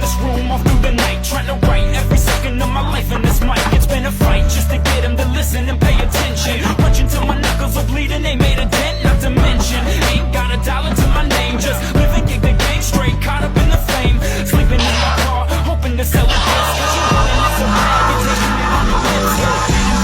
this room all through the night, trying to write every second of my life in this mic. It's been a fight just to get him to listen and pay attention. Punching till my knuckles are bleeding, they made a dent. Not to mention, ain't got a dollar to my name. Just living, gig the game straight, caught up in the fame. Sleeping in my car, hoping to sell a house. You running, it's a bag, you're taking it on the lips.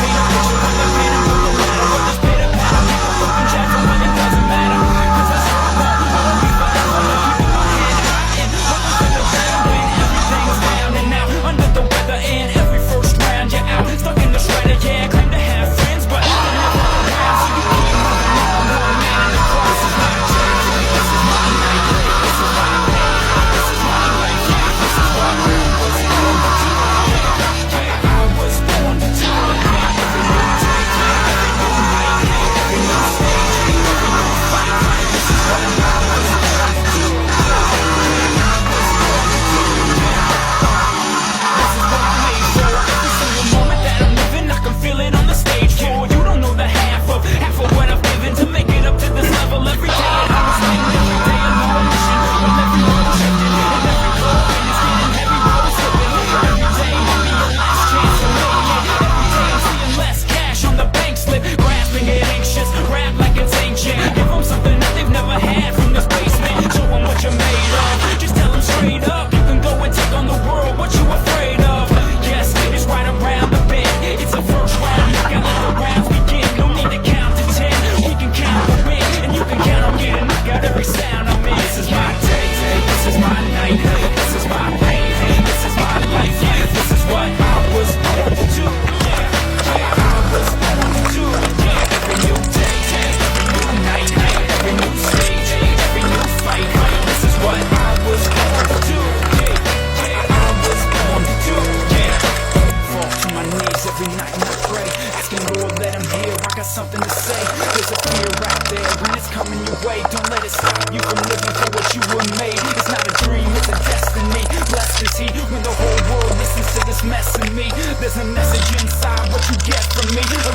Paint a picture when they paint it with the letter. Or just pay the patter, people fucking jackson, but it doesn't matter. Cause that's all I want, I won't be forever. Keeping my head high and hoping for the better when everything's down and out. Under the weather and every first round you're out. Stuck in the shredder, yeah, claim to have friends, but they're never around. So you keep moving on, one man in the cross is my day. This is my night, this is my day. This is my life, yeah, this is what I was born to do. Yeah, I was born to do it. Yeah, every new day, yeah, every new night, yeah, every new stage, yeah, every new fight. This is what I was born to do. Yeah, I was born to do it. Yeah, this is what I'm made for. Every single moment that I'm living, I can feel it on the stage floor. You don't know the half of what I've given to make it up to this level. Every day I was waiting, every day a new mission. With every road shifting, and every floor and it's getting heavy, road slipping. Every day might be your last chance to make it. Every day I'm seeing less cash on the bank slip. Grasping it anxious, rap like it's ancient. Give them something that they've never had from this basement. Show them what you're made of, just tell them straight up. You can go and take on the world, what you afraid of? Yes, it's right around the bend. It's a first round, you gotta let the rounds begin. No need to count to 10, we can count the win. And you can count on getting knocked out every sound I'm in. This is my day, this is my night, this is my pain, this is my life. This is what I was born to do. Yeah, I was born to do. Yeah, every new day, every new night, every new stage, every new fight. This is what I was born to do. Yeah, I was born to do. Yeah, fall to my knees every night and I pray, asking Lord, let him hear. I got something to say. There's a fear out there and it's coming your way. Don't let it stop you from living for what you were made. It's not a dream, it's a destiny. Blessed is he when the whole world listens to this mess in me. There's a message inside what you get from me. A